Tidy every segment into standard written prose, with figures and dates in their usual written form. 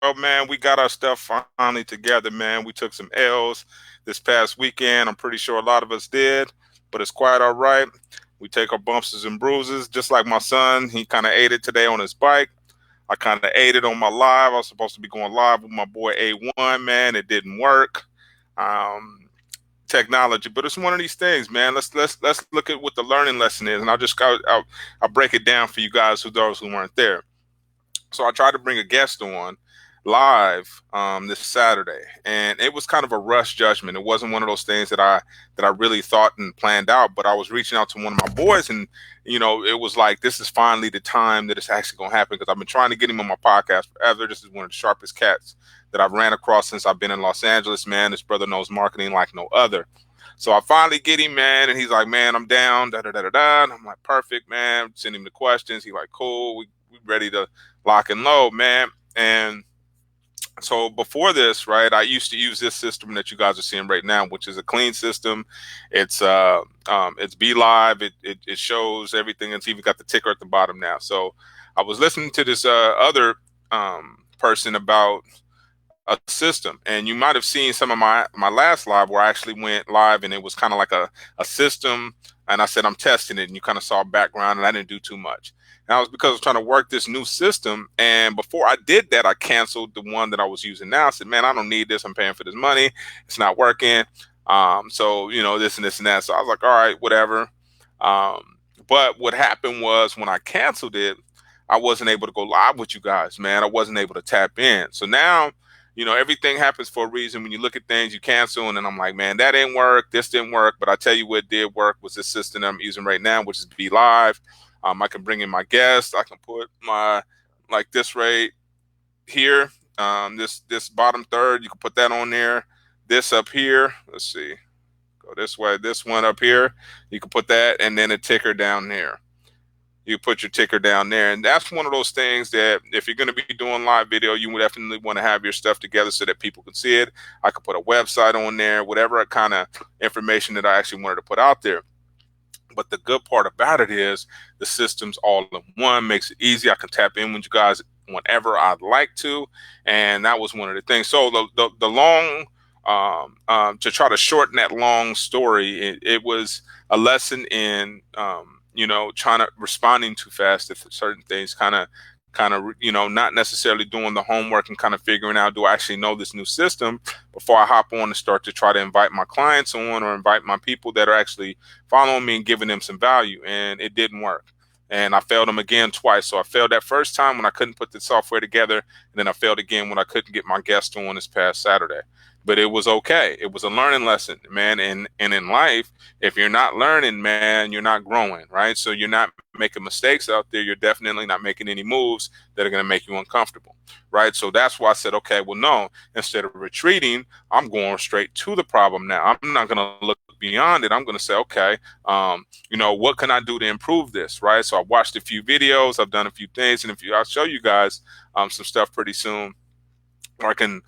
Well, man, we got our stuff finally together, man. We took some L's this past weekend. I'm pretty sure a lot of us did, but it's quite all right. We take our bumps and bruises, just like my son. He kind of ate it today on his bike. I kind of ate it on my live. I was supposed to be going live with my boy A1, man. It didn't work. Um, Technology, but it's one of these things, man. Let's look at what the learning lesson is, and I'll break it down for you guys, who those who weren't there. So I tried to bring a guest on live this Saturday, and it was kind of a rush judgment. It wasn't one of those things that I really thought and planned out. But I was reaching out to one of my boys, and it was like, this is finally the time that it's actually going to happen, because I've been trying to get him on my podcast forever. This is one of the sharpest cats that I've ran across since I've been in Los Angeles. Man, this brother knows marketing like no other. So I finally get him, man, and he's like, man, I'm down, da da da da da. And I'm like, perfect, man. Send him the questions. He like, cool. We ready to lock and load, man. And so before this, right, I used to use this system that you guys are seeing right now, which is a clean system. It's Be Live. It shows everything. It's even got the ticker at the bottom now. So I was listening to this other person about a system, and you might have seen some of my last live where I actually went live, and it was kind of like a system, and I said I'm testing it, and you kind of saw background, and I didn't do too much. And I was, because I was trying to work this new system, and before I did that, I canceled the one that I was using now. I said, man, I don't need this. I'm paying for this money. It's not working. So this and this and that. So I was like, all right, whatever. But what happened was, when I canceled it, I wasn't able to go live with you guys, man. I wasn't able to tap in. So now, everything happens for a reason. When you look at things, you cancel, and then I'm like, man, that didn't work. This didn't work. But I tell you what did work was this system that I'm using right now, which is Be Live. I can bring in my guests. I can put my, like, this right here. This bottom third, you can put that on there. This up here, let's see, go this way. This one up here, you can put that, and then a ticker down there. You put your ticker down there. And that's one of those things that, if you're going to be doing live video, you would definitely want to have your stuff together so that people can see it. I could put a website on there, whatever kind of information that I actually wanted to put out there. But the good part about it is the system's all in one, makes it easy. I can tap in with you guys whenever I'd like to. And that was one of the things. So the long, to try to shorten that long story, it was a lesson in, trying to responding too fast to certain things, not necessarily doing the homework and kind of figuring out, do I actually know this new system before I hop on and start to try to invite my clients on, or invite my people that are actually following me and giving them some value. And it didn't work. And I failed them again twice. So I failed that first time when I couldn't put the software together. And then I failed again when I couldn't get my guest on this past Saturday. But it was okay. It was a learning lesson, man. And in life, if you're not learning, man, you're not growing, right? So you're not making mistakes out there. You're definitely not making any moves that are going to make you uncomfortable, right? So that's why I said, okay, well, no, instead of retreating, I'm going straight to the problem now. I'm not going to look beyond it. I'm going to say, okay, what can I do to improve this, right? So I watched a few videos. I've done a few things, and I'll show you guys some stuff pretty soon. Or I can,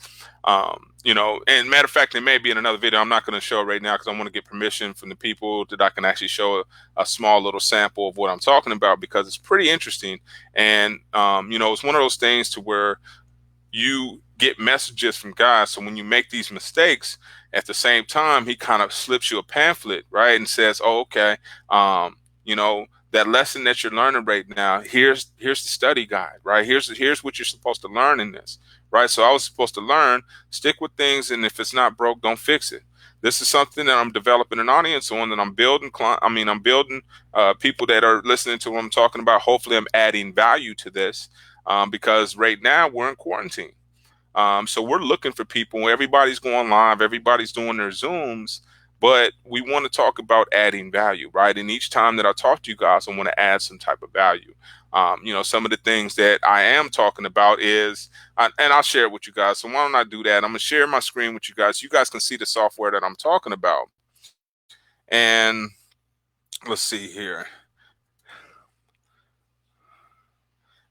and matter of fact, it may be in another video. I'm not going to show it right now because I want to get permission from the people that I can actually show a small little sample of what I'm talking about, because it's pretty interesting. And, it's one of those things to where you get messages from God. So when you make these mistakes, at the same time, he kind of slips you a pamphlet, right? And says, oh, okay, that lesson that you're learning right now, here's the study guide, right? Here's what you're supposed to learn in this, right? So I was supposed to learn, stick with things, and if it's not broke, don't fix it. This is something that I'm developing an audience on, that I'm building. I'm building people that are listening to what I'm talking about. Hopefully, I'm adding value to this, because right now we're in quarantine. So we're looking for people. Everybody's going live. Everybody's doing their Zooms. But we want to talk about adding value, right? And each time that I talk to you guys, I want to add some type of value. Some of the things that I am talking about is, and I'll share it with you guys. So why don't I do that? I'm going to share my screen with you guys. You guys can see the software that I'm talking about. And let's see here.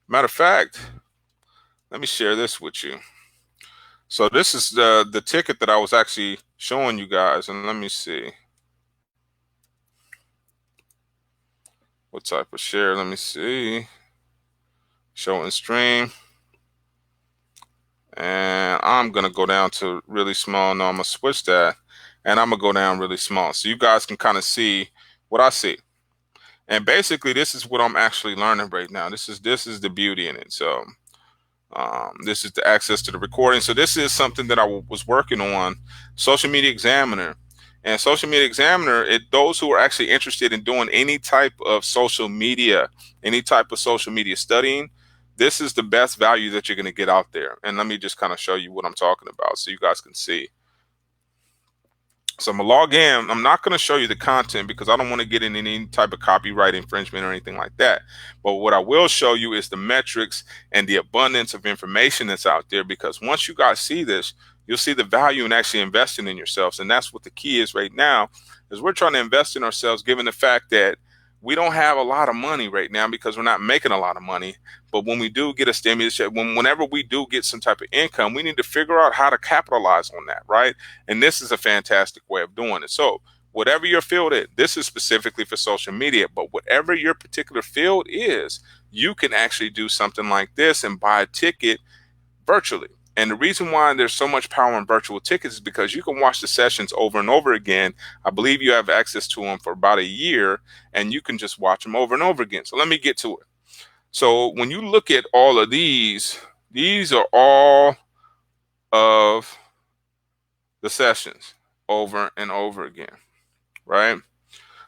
Matter of fact, let me share this with you. So this is the ticket that I was actually showing you guys. And let me see. What type of share? Let me see. Show and stream. I'm going to go down to really small. No, I'm going to switch that, and I'm going to go down really small so you guys can kind of see what I see. And basically, this is what I'm actually learning right now. This is the beauty in it. So this is the access to the recording. So this is something that I was working on, Social Media Examiner. And Social Media Examiner, those who are actually interested in doing any type of social media studying, this is the best value that you're going to get out there. And let me just kind of show you what I'm talking about so you guys can see. So I'm gonna log in. I'm not gonna show you the content because I don't want to get in any type of copyright infringement or anything like that. But what I will show you is the metrics and the abundance of information that's out there, because once you guys see this, you'll see the value in actually investing in yourselves. And that's what the key is right now, is we're trying to invest in ourselves, given the fact that we don't have a lot of money right now because we're not making a lot of money. But when we do get a stimulus check, whenever we do get some type of income, we need to figure out how to capitalize on that, right? And this is a fantastic way of doing it. So whatever your field is, this is specifically for social media, but whatever your particular field is, you can actually do something like this and buy a ticket virtually. And the reason why there's so much power in virtual tickets is because you can watch the sessions over and over again. I believe you have access to them for about a year, and you can just watch them over and over again. So let me get to it. So when you look at all of these are all of the sessions over and over again, right?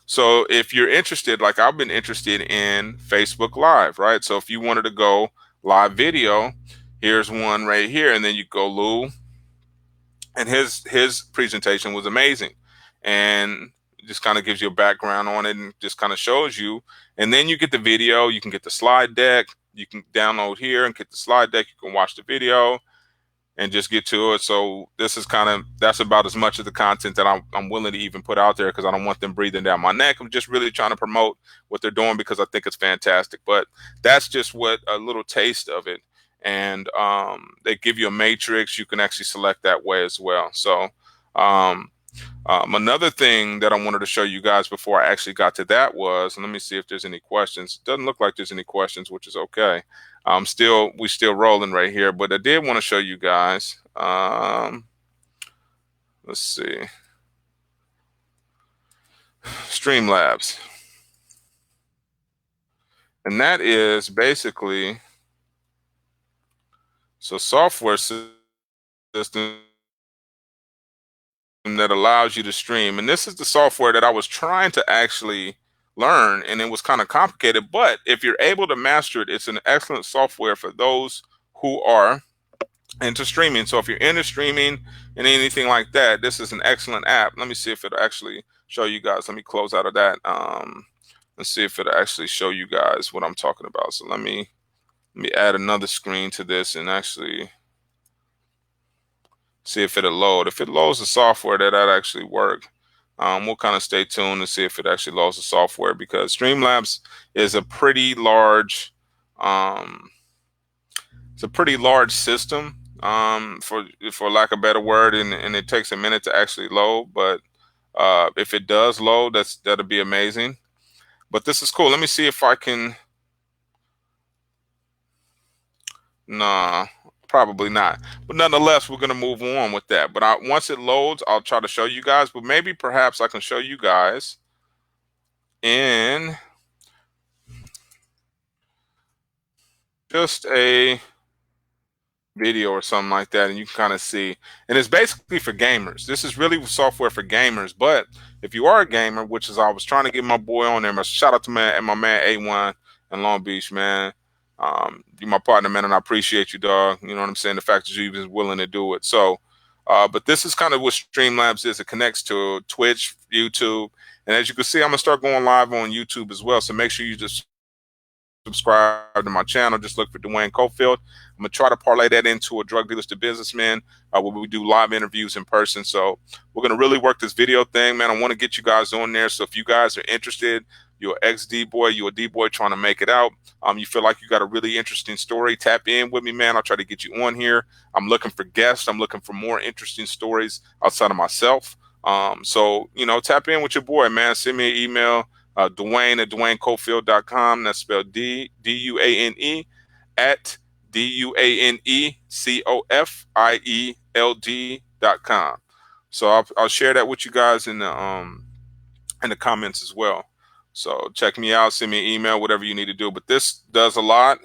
So if you're interested, like I've been interested in Facebook Live, right? So if you wanted to go live video, here's one right here, and then you go Lou, and his presentation was amazing, and just kind of gives you a background on it and just kind of shows you. And then you get the video, you can get the slide deck, you can download here and get the slide deck, you can watch the video and just get to it. So this is that's about as much of the content that I'm willing to even put out there, because I don't want them breathing down my neck. I'm just really trying to promote what they're doing because I think it's fantastic. But that's just what a little taste of it. And they give you a matrix. You can actually select that way as well. So another thing that I wanted to show you guys before I actually got to that was, and let me see if there's any questions. Doesn't look like there's any questions, which is okay. We still rolling right here, but I did want to show you guys. Let's see, Streamlabs, and that is basically software system that allows you to stream. And this is the software that I was trying to actually learn, and it was kind of complicated, but if you're able to master it, it's an excellent software for those who are into streaming. So if you're into streaming and anything like that, this is an excellent app. Let me see if it'll actually show you guys. Let me close out of that. Let's see if it'll actually show you guys what I'm talking about. So let me add another screen to this and actually see if it'll load. If it loads the software, that'll actually work. We'll kind of stay tuned and see if it actually loads the software, because Streamlabs is a pretty large, system, for lack of a better word, and it takes a minute to actually load. But if it does load, that'll be amazing. But this is cool. Let me see if I can. Nah, probably not. But nonetheless, we're gonna move on with that. But once it loads, I'll try to show you guys. But maybe perhaps I can show you guys in just a video or something like that, and you can kind of see. And it's basically for gamers. This is really software for gamers. But if you are a gamer, which is, I was trying to get my boy on there. Shout out to my man A1 in Long Beach, man. You're my partner, man, and I appreciate you, dog. You know what I'm saying? The fact that you're even willing to do it. So, but this is kind of what Streamlabs is. It connects to Twitch, YouTube, and as you can see, I'm gonna start going live on YouTube as well. So make sure you just subscribe to my channel. Just look for Duane Cofield. I'm gonna try to parlay that into a drug dealers to businessmen, where we do live interviews in person. So we're gonna really work this video thing, man. I want to get you guys on there. So if you guys are interested, you're an ex-D boy, you're a D boy trying to make it out, you feel like you got a really interesting story, tap in with me, man. I'll try to get you on here. I'm looking for guests. I'm looking for more interesting stories outside of myself. So, tap in with your boy, man. Send me an email, Duane at DuaneCofield.com. That's spelled Duane at DuaneCofield.com. So I'll share that with you guys in the comments as well. So check me out, send me an email, whatever you need to do. But this does a lot.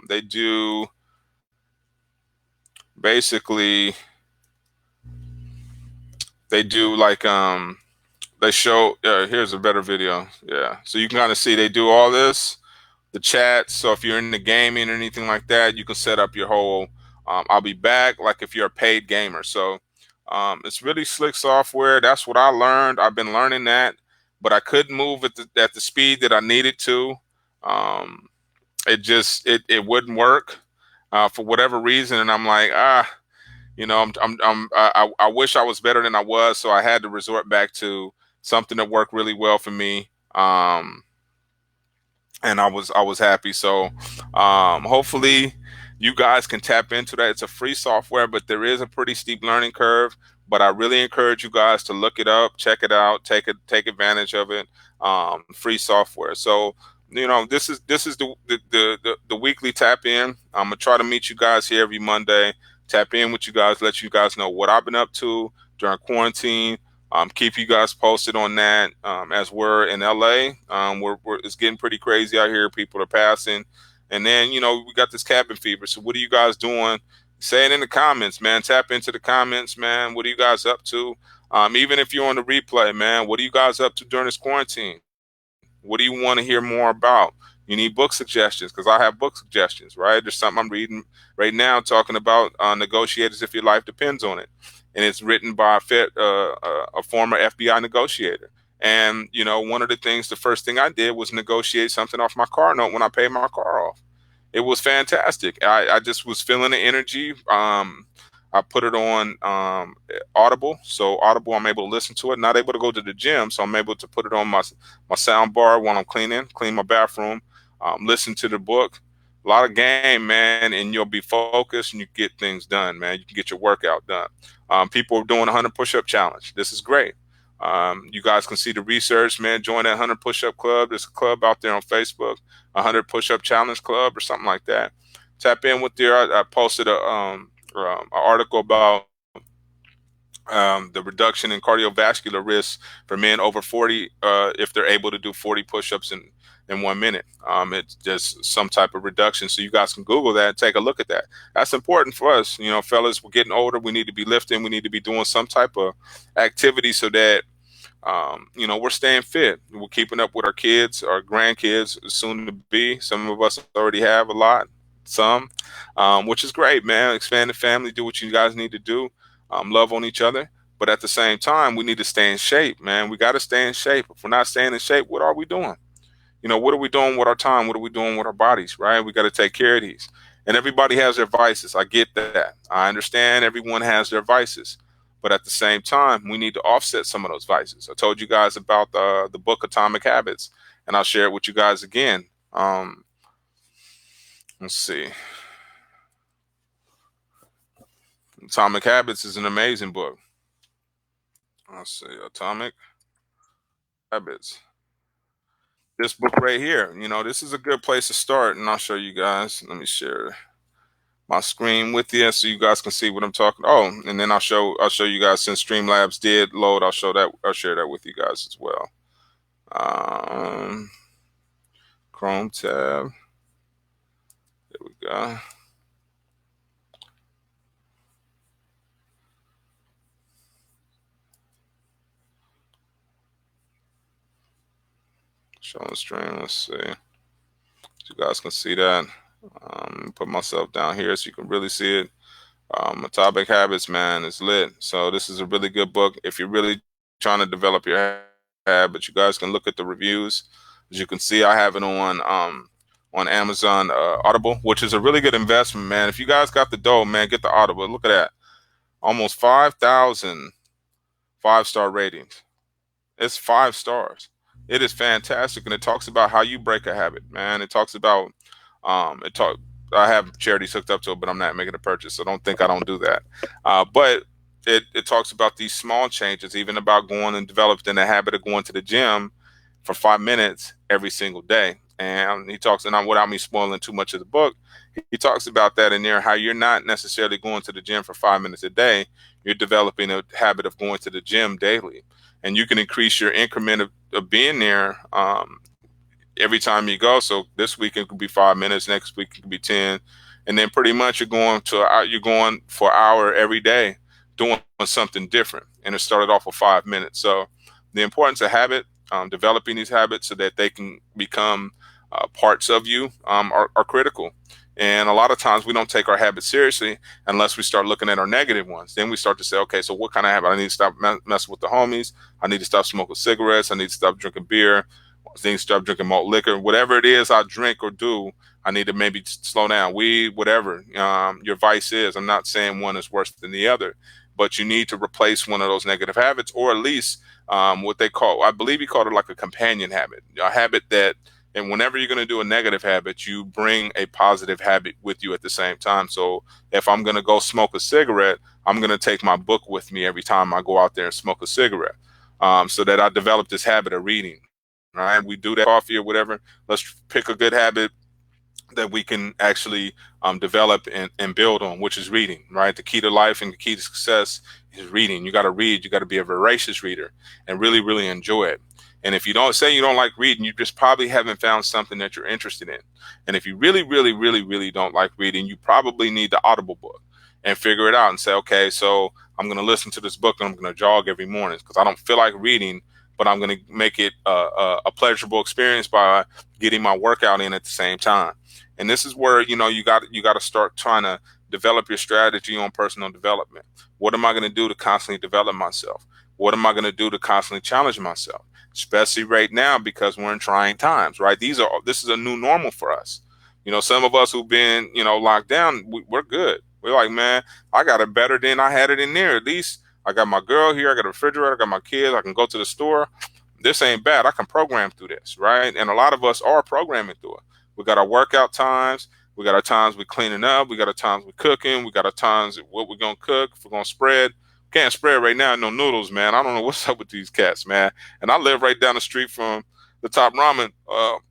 They do basically they do like they show here's a better video. Yeah. So you can kind of see they do all this, the chat. So if you're into gaming or anything like that, you can set up your whole I'll be back, like if you're a paid gamer. So it's really slick software. That's what I learned. I've been learning that, but I couldn't move at the speed that I needed to. Um, it wouldn't work for whatever reason, and I'm like I wish I was better than I was, so I had to resort back to something that worked really well for me. And I was happy. So hopefully you guys can tap into that. It's a free software, but there is a pretty steep learning curve. But I really encourage you guys to look it up, check it out, take advantage of it. Free software. So this is the weekly tap in. I'm gonna try to meet you guys here every Monday. Tap in with you guys, let you guys know what I've been up to during quarantine. Keep you guys posted on that. As we're in LA, it's getting pretty crazy out here. People are passing, and then we got this cabin fever. So what are you guys doing? Say it in the comments, man. Tap into the comments, man. What are you guys up to? Even if you're on the replay, man, what are you guys up to during this quarantine? What do you want to hear more about? You need book suggestions, because I have book suggestions, right? There's something I'm reading right now talking about negotiators if your life depends on it. And it's written by a former FBI negotiator. And, one of the first thing I did was negotiate something off my car note when I paid my car off. It was fantastic. I just was feeling the energy. I put it on Audible. So Audible, I'm able to listen to it. Not able to go to the gym, so I'm able to put it on my sound bar while I'm clean my bathroom, listen to the book. A lot of game, man, and you'll be focused and you get things done, man. You can get your workout done. People are doing a 100 push-up challenge. This is great. You guys can see the research, man. Join that 100 push-up club. There's a club out there on Facebook, 100 push-up challenge club or something like that. Tap in with there. I posted an article about the reduction in cardiovascular risk for men over 40 if they're able to do 40 push-ups in 1 minute. It's just some type of reduction. So you guys can Google that and take a look at that. That's important for us. Fellas, we're getting older. We need to be lifting. We need to be doing some type of activity so that we're staying fit. We're keeping up with our kids, our grandkids, soon to be. Some of us already have a lot, which is great, man. Expand the family, do what you guys need to do, love on each other. But at the same time, we need to stay in shape, man. We got to stay in shape. If we're not staying in shape, what are we doing? What are we doing with our time? What are we doing with our bodies, right? We got to take care of these. And everybody has their vices. I get that. I understand everyone has their vices. But at the same time, we need to offset some of those vices. I told you guys about the book Atomic Habits, and I'll share it with you guys again. Let's see. Atomic Habits is an amazing book. Let's see. Atomic Habits. This book right here, this is a good place to start, and I'll show you guys. Let me share my screen with you so you guys can see what I'm talking. Oh, and then I'll show you guys, since Streamlabs did load, I'll share that with you guys as well. Chrome tab. There we go. Showing stream. Let's see. You guys can see that. Put myself down here so you can really see it. Atomic Habits, man, is lit. So this is a really good book if you're really trying to develop your habits. You guys can look at the reviews. As you can see, I have it on Amazon Audible, which is a really good investment, man. If you guys got the dough, man, get the Audible. Look at that. Almost 5,000 5-star ratings. It's 5 stars. It is fantastic, and it talks about how you break a habit, man. It talks about I have charities hooked up to it, but I'm not making a purchase, so don't think I don't do that. But it talks about these small changes, even about going and developing a habit of going to the gym for 5 minutes every single day. And he talks, and without me spoiling too much of the book, he talks about that in there, how you're not necessarily going to the gym for 5 minutes a day. You're developing a habit of going to the gym daily. And you can increase your increment of being there every time you go. So this week it could be 5 minutes, next week it could be 10. And then pretty much you're going for an hour every day doing something different. And it started off with 5 minutes. So the importance of habit, developing these habits so that they can become parts of you are critical. And a lot of times we don't take our habits seriously unless we start looking at our negative ones. Then we start to say, okay, so what kind of habit? I need to stop messing with the homies. I need to stop smoking cigarettes. I need to stop drinking beer. I need to stop drinking malt liquor. Whatever it is I drink or do, I need to maybe slow down. Weed, whatever your vice is. I'm not saying one is worse than the other, but you need to replace one of those negative habits, or at least what they call, I believe he called it like a companion habit, a habit that, and whenever you're going to do a negative habit, you bring a positive habit with you at the same time. So if I'm going to go smoke a cigarette, I'm going to take my book with me every time I go out there and smoke a cigarette, so that I develop this habit of reading. Right? We do that coffee or whatever. Let's pick a good habit that we can actually develop and build on, which is reading, right? The key to life and the key to success is reading. You got to read. You got to be a voracious reader and really, really enjoy it. And if you don't say you don't like reading, you just probably haven't found something that you're interested in. And if you really, really, really, really don't like reading, you probably need the Audible book and figure it out and say, okay, so I'm going to listen to this book and I'm going to jog every morning because I don't feel like reading, but I'm going to make it a pleasurable experience by getting my workout in at the same time. And this is where, you got to start trying to develop your strategy on personal development. What am I going to do to constantly develop myself? What am I going to do to constantly challenge myself? Especially right now, because we're in trying times, right? This is a new normal for us. Some of us who've been, locked down, we're good. We're like, man, I got it better than I had it in there. At least I got my girl here. I got a refrigerator. I got my kids. I can go to the store. This ain't bad. I can program through this, right? And a lot of us are programming through it. We got our workout times. We got our times we cleaning up. We got our times we cooking. We got our times what we're going to cook. If we're going to spread. Can't spread right now. No noodles, man. I don't know what's up with these cats, man. And I live right down the street from the top ramen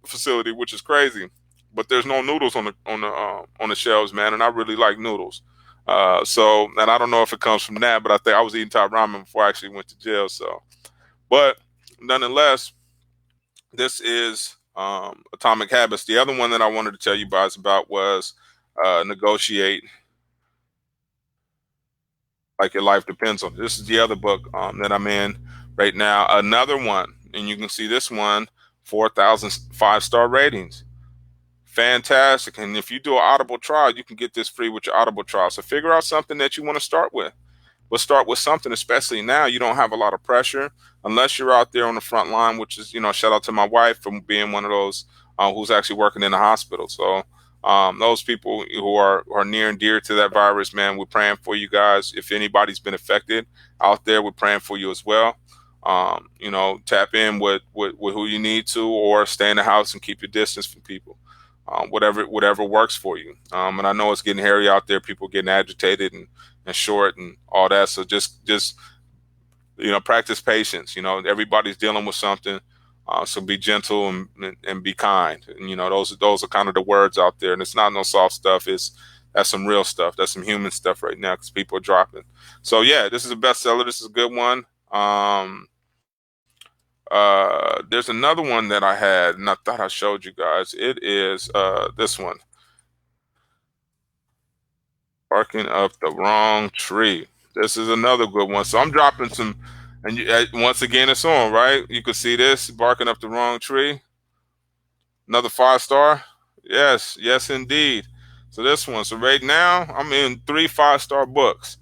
facility, which is crazy. But there's no noodles on the shelves, man. And I really like noodles. And I don't know if it comes from that, but I think I was eating top ramen before I actually went to jail. So, but nonetheless, this is Atomic Habits. The other one that I wanted to tell you guys about was Negotiate Like Your Life Depends on It. This is the other book that I'm in right now. Another one, and you can see this one, 4,000 5-star ratings. Fantastic. And if you do an Audible trial, you can get this free with your Audible trial. So figure out something that you want to start with. Let's start with something, especially now. You don't have a lot of pressure unless you're out there on the front line, which is, shout out to my wife for being one of those who's actually working in the hospital. So those people who are near and dear to that virus, man, we're praying for you guys. If anybody's been affected out there, we're praying for you as well. Tap in with who you need to, or stay in the house and keep your distance from people. Whatever works for you. And I know it's getting hairy out there. People getting agitated and short and all that. So just practice patience. Everybody's dealing with something. So be gentle and be kind. And those are kind of the words out there. And it's not no soft stuff. That's some real stuff. That's some human stuff right now because people are dropping. So yeah, this is a bestseller. This is a good one. There's another one that I had, and I thought I showed you guys. It is this one, Barking Up the Wrong Tree. This is another good one. So I'm dropping some, and once again, it's on, right? You can see this, Barking Up the Wrong Tree. Another 5-star. Yes, indeed. So this one. So right now, I'm in 3 5-star books.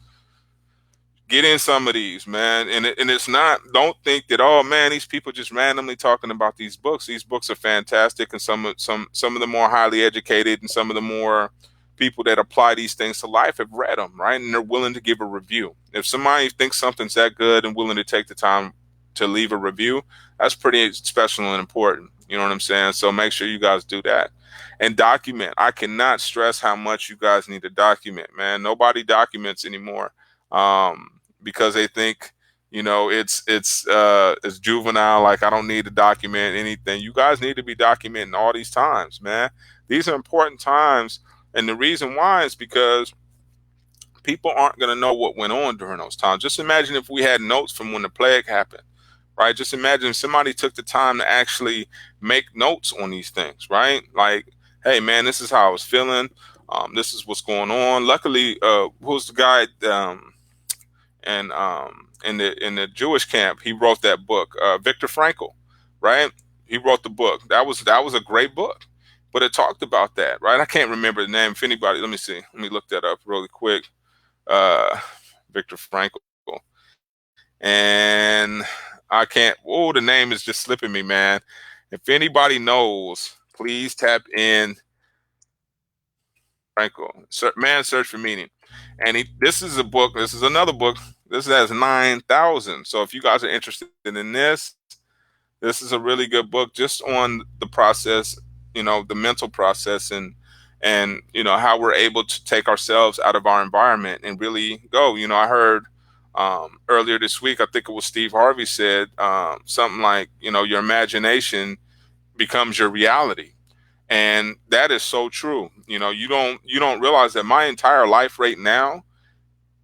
Get in some of these, man. And it's not, don't think that, oh man, these people just randomly talking about these books. These books are fantastic, and some of the more highly educated and some of the more people that apply these things to life have read them, right? And they're willing to give a review. If somebody thinks something's that good and willing to take the time to leave a review, that's pretty special and important. You know what I'm saying? So make sure you guys do that. And document. I cannot stress how much you guys need to document, man. Nobody documents anymore. Because they think It's juvenile. Like, I don't need to document anything. You guys need to be documenting all these times, man. These are important times, and the reason why is because people aren't going to know what went on during those times. Just imagine if we had notes from when the plague happened, right? Just imagine if somebody took the time to actually make notes on these things, right? Like, hey, man, this is how I was feeling. This is what's going on. Luckily, who's the guy? And in the Jewish camp, he wrote that book, Viktor Frankl, right? He wrote the book. That was a great book, but it talked about that, right? I can't remember the name. If anybody, let me see. Let me look that up really quick. Uh, Viktor Frankl, and I can't. Oh, the name is just slipping me, man. If anybody knows, please tap in. Frankl, man, search for meaning. And this is a book. This is another book. This has 9,000. So if you guys are interested in this is a really good book just on the process, the mental process, and how we're able to take ourselves out of our environment and really go. I heard earlier this week, I think it was Steve Harvey said something like, your imagination becomes your reality. And that is so true. You don't realize that my entire life right now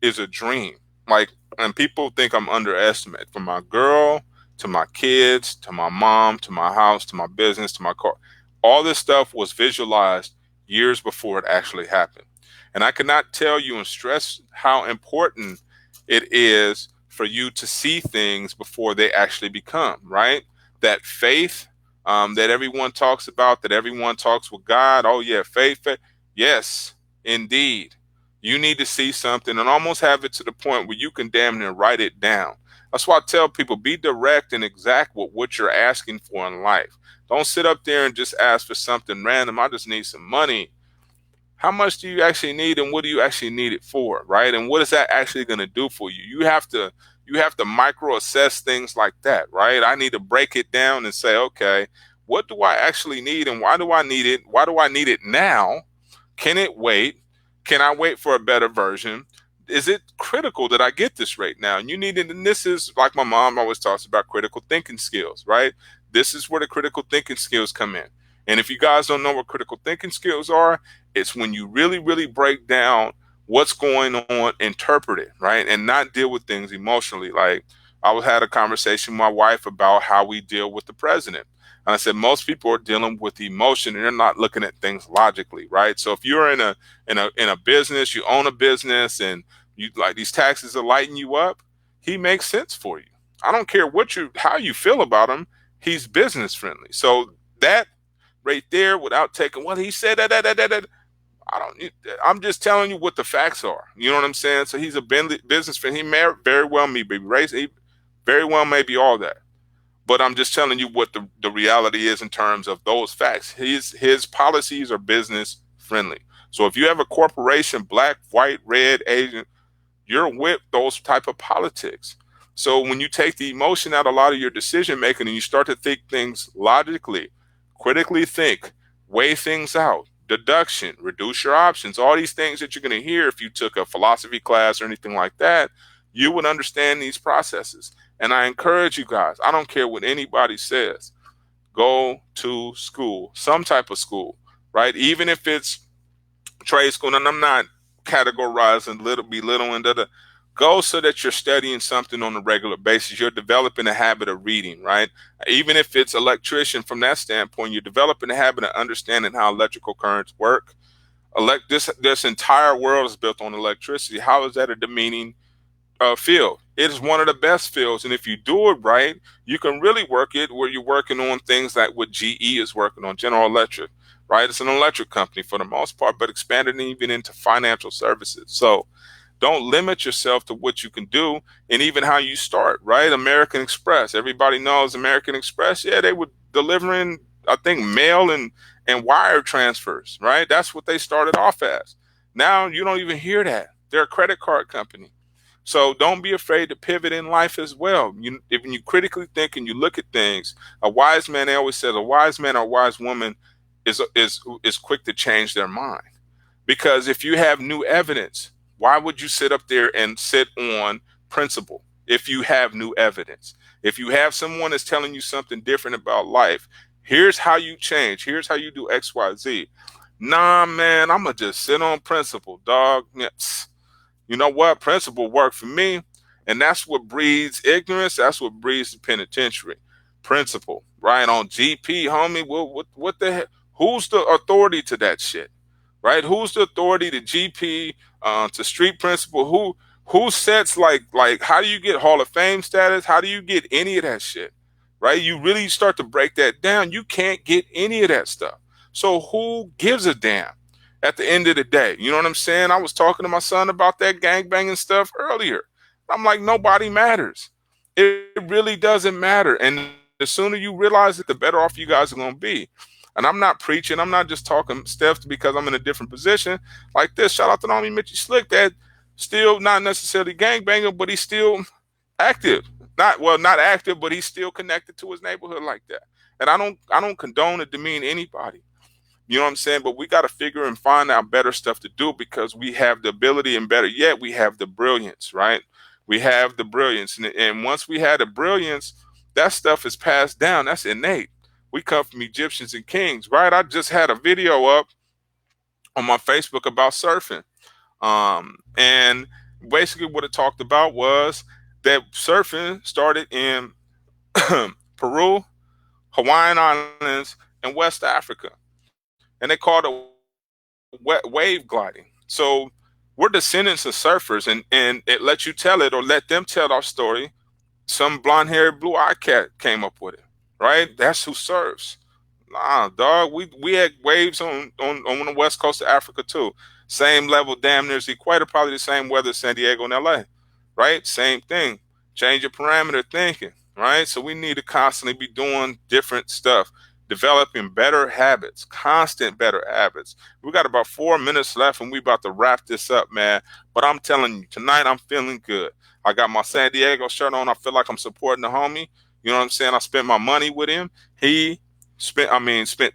is a dream. Like, and people think I'm underestimated. From my girl to my kids to my mom to my house to my business to my car, all this stuff was visualized years before it actually happened. And I cannot tell you and stress how important it is for you to see things before they actually become, right? That faith that everyone talks about, that everyone talks with God. Oh, yeah, faith. Yes, indeed. You need to see something and almost have it to the point where you can damn near write it down. That's why I tell people, be direct and exact with what you're asking for in life. Don't sit up there and just ask for something random. I just need some money. How much do you actually need, and what do you actually need it for, right? And what is that actually going to do for you? You have to micro assess things like that, right? I need to break it down and say, okay, what do I actually need, and why do I need it? Why do I need it now? Can it wait? Can I wait for a better version? Is it critical that I get this right now? And you need it. And this is, like my mom always talks about, critical thinking skills, right? This is where the critical thinking skills come in. And if you guys don't know what critical thinking skills are, it's when you really, really break down what's going on, interpret it, right? And not deal with things emotionally. Like, I had a conversation with my wife about how we deal with the president. And I said, most people are dealing with emotion and they're not looking at things logically, right? So if you're in a business, you own a business, and you like these taxes are lighting you up, he makes sense for you. I don't care how you feel about him. He's business friendly. So that right there, without taking what he said, that, I'm just telling you what the facts are. You know what I'm saying? So he's a business friend. He may very well may be race. He very well may be all that. But I'm just telling you what the reality is in terms of those facts. His policies are business friendly. So if you have a corporation, black, white, red, Asian, you're with those type of politics. So when you take the emotion out of a lot of your decision making and you start to think things logically, critically think, weigh things out, deduction, reduce your options, all these things that you're going to hear if you took a philosophy class or anything like that, you would understand these processes. And I encourage you guys, I don't care what anybody says, go to school, some type of school, right? Even if it's trade school, and I'm not categorizing belittle and go so that you're studying something on a regular basis. You're developing a habit of reading, right? Even if it's electrician, from that standpoint, you're developing a habit of understanding how electrical currents work. This entire world is built on electricity. How is that a demeaning field? It is one of the best fields, and if you do it right, you can really work it where you're working on things like what GE is working on, General Electric, right? It's an electric company for the most part, but expanded even into financial services. So don't limit yourself to what you can do and even how you start, right? American Express. Everybody knows American Express. Yeah, they were delivering, I think, mail and wire transfers, right? That's what they started off as. Now you don't even hear that. They're a credit card company. So don't be afraid to pivot in life as well. If you critically think and you look at things, a wise man, they always says, a wise man or a wise woman is quick to change their mind. Because if you have new evidence, why would you sit up there and sit on principle? if you have new evidence. If you have someone that's telling you something different about life, here's how you change. Here's how you do X, Y, Z. Nah, man, I'm going to just sit on principle, dog. Yes. You know what? Principle worked for me. And that's what breeds ignorance. That's what breeds the penitentiary. Principle, right? On GP, homie, what the heck? Who's the authority to that shit? Right? Who's the authority to GP, to street principle? Who sets like how do you get Hall of Fame status? How do you get any of that shit? Right? You really start to break that down. You can't get any of that stuff. So who gives a damn at the end of the day? You know what I'm saying? I was talking to my son about that gangbanging stuff earlier. I'm like, nobody matters. It really doesn't matter. And the sooner you realize it, the better off you guys are going to be. And I'm not preaching. I'm not just talking steps because I'm in a different position like this. Shout out to homie Mitchie Slick, that still not necessarily gangbanger, but he's still active. Not active, but he's still connected to his neighborhood like that. And I don't condone or demean anybody. You know what I'm saying? But we got to figure and find out better stuff to do, because we have the ability, and better yet, we have the brilliance, right? We have the brilliance. And once we had the brilliance, that stuff is passed down. That's innate. We come from Egyptians and kings, right? I just had a video up on my Facebook about surfing. And basically what it talked about was that surfing started in Peru, Hawaiian Islands, and West Africa. And they called it wave gliding. So we're descendants of surfers, and it lets you tell it, or let them tell our story. Some blonde-haired, blue-eyed cat came up with it, right? That's who surfs. Nah, dog, we had waves on the west coast of Africa too. Same level, damn near as the equator, probably the same weather as San Diego and LA, right? Same thing. Change your parameter thinking, right? So we need to constantly be doing different stuff, developing better habits, constant better habits. We got about 4 minutes left, and we about to wrap this up, man. But I'm telling you, tonight I'm feeling good. I got my San Diego shirt on. I feel like I'm supporting the homie. You know what I'm saying? I spent my money with him. He spent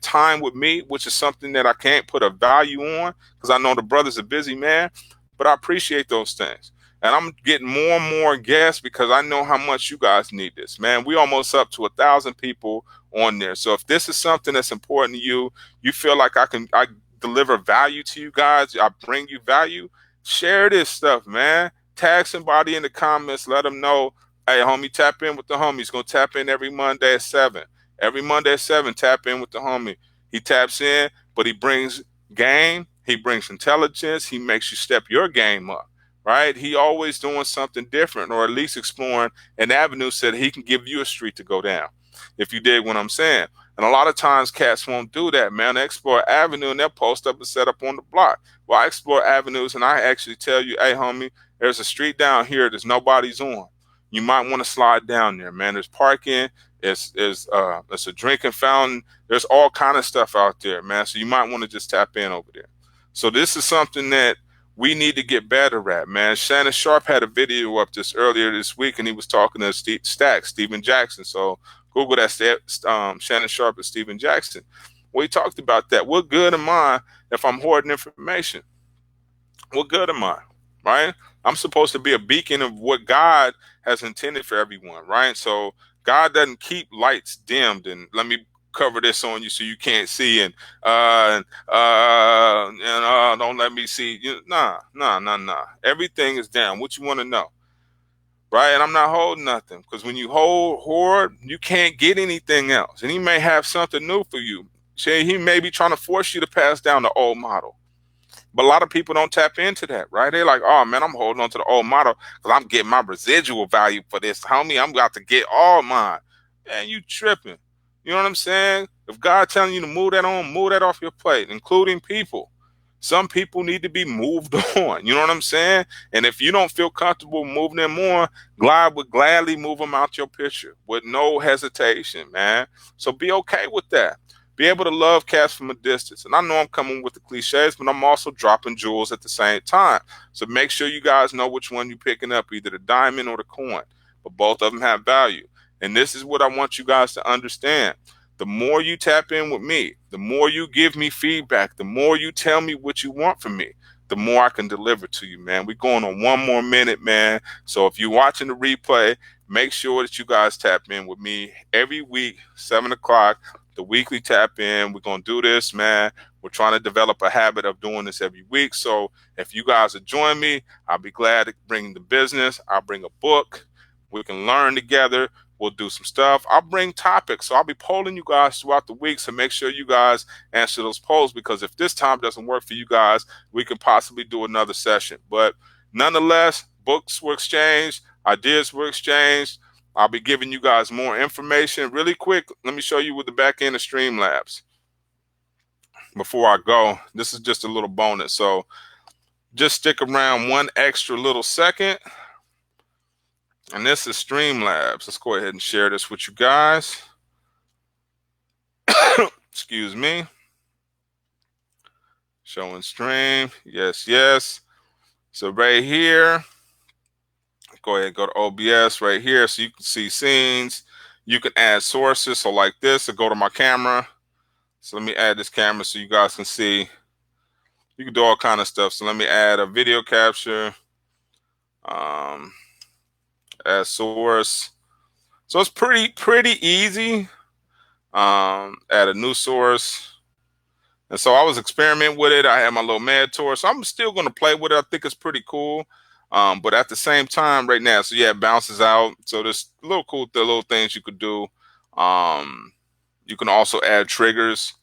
time with me, which is something that I can't put a value on, because I know the brother's a busy man, but I appreciate those things. And I'm getting more and more guests because I know how much you guys need this, man. We almost up to 1,000 people on there. So if this is something that's important to you, you feel like I deliver value to you guys, I bring you value, share this stuff, man. Tag somebody in the comments, let them know, hey, homie, tap in with the homie. He's going to tap in every Monday at 7. Every Monday at 7, tap in with the homie. He taps in, but he brings game. He brings intelligence. He makes you step your game up, right? He always doing something different, or at least exploring an avenue so that he can give you a street to go down, if you dig what I'm saying. And a lot of times cats won't do that, man. They explore avenue and they'll post up and set up on the block. Well, I explore avenues and I actually tell you, hey, homie, there's a street down here that nobody's on. You might want to slide down there, man. There's parking. It's a drinking fountain. There's all kind of stuff out there, man. So you might want to just tap in over there. So this is something that we need to get better at, man. Shannon Sharp had a video up just earlier this week, and he was talking to Steven Jackson. So Google that, Shannon Sharp and Steven Jackson. Well, he talked about that. What good am I if I'm hoarding information? What good am I, right? I'm supposed to be a beacon of what God has intended for everyone, right? So God doesn't keep lights dimmed and let me cover this on you so you can't see, and don't let me see. Nah. Everything is down. What you want to know, right? And I'm not holding nothing, because when you hoard, you can't get anything else. And he may have something new for you. See, he may be trying to force you to pass down the old model. But a lot of people don't tap into that, right? They're like, oh, man, I'm holding on to the old model because I'm getting my residual value for this. Homie, I'm about to get all mine. Man, you tripping. You know what I'm saying? If God telling you to move that off your plate, including people. Some people need to be moved on. You know what I'm saying? And if you don't feel comfortable moving them on, God would gladly move them out your picture with no hesitation, man. So be okay with that. Be able to love cats from a distance. And I know I'm coming with the cliches, but I'm also dropping jewels at the same time. So make sure you guys know which one you're picking up, either the diamond or the coin. But both of them have value. And this is what I want you guys to understand. The more you tap in with me, the more you give me feedback, the more you tell me what you want from me, the more I can deliver to you, man. We're going on 1 more minute, man. So if you're watching the replay, make sure that you guys tap in with me every week, 7 o'clock, the weekly tap in. We're going to do this, man. We're trying to develop a habit of doing this every week. So if you guys would join me, I'll be glad to bring the business. I'll bring a book. We can learn together. We'll do some stuff. I'll bring topics. So I'll be polling you guys throughout the week. So make sure you guys answer those polls, because if this time doesn't work for you guys, we can possibly do another session. But nonetheless, books were exchanged, ideas were exchanged. I'll be giving you guys more information really quick. Let me show you with the back end of Streamlabs. Before I go, this is just a little bonus. So just stick around one extra little second. And this is Streamlabs. Let's go ahead and share this with you guys. Excuse me. Showing stream. Yes, yes. So right here, go ahead and go to OBS right here so you can see scenes. You can add sources. So like this, so go to my camera. So let me add this camera so you guys can see. You can do all kind of stuff. So let me add a video capture. Add source. So it's pretty easy. Add a new source. And so I was experimenting with it. I had my little mentor. So I'm still going to play with it. I think it's pretty cool. But at the same time right now, so yeah, it bounces out. So there's little things you could do. You can also add triggers.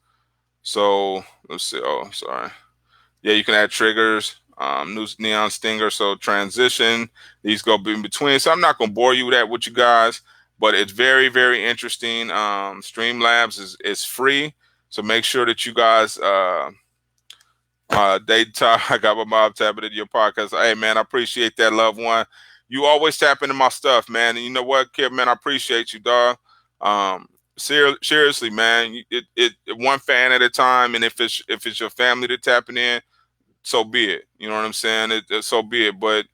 So let's see. Oh, sorry. Yeah, you can add triggers. New neon stinger. So transition. These go in between. So I'm not going to bore you with that with you guys, but it's very, very interesting. Streamlabs is free. So make sure that you guys, I got my mom tapping into your podcast. Hey, man, I appreciate that, loved one. You always tap into my stuff, man. And you know what, kid, man, I appreciate you, dog. Seriously, man, it one fan at a time. And if it's your family that's tapping in, so be it. You know what I'm saying? So be it. But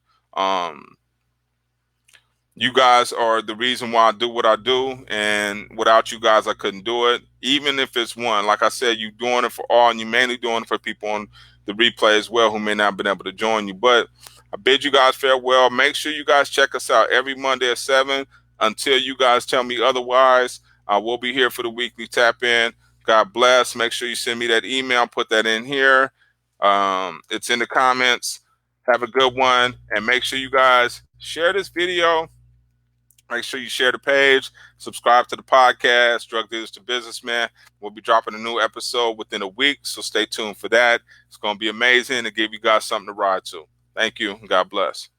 you guys are the reason why I do what I do, and without you guys, I couldn't do it. Even if it's one, like I said, you're doing it for all, and you're mainly doing it for people on the replay as well who may not have been able to join you. But I bid you guys farewell. Make sure you guys check us out every Monday at 7 until you guys tell me otherwise. We'll be here for the weekly tap in. God bless. Make sure you send me that email. Put that in here. It's in the comments. Have a good one, and make sure you guys share this video. Make sure you share the page, subscribe to the podcast, Drug Dealers to Businessmen. We'll be dropping a new episode within a week, so stay tuned for that. It's going to be amazing and give you guys something to ride to. Thank you, and God bless.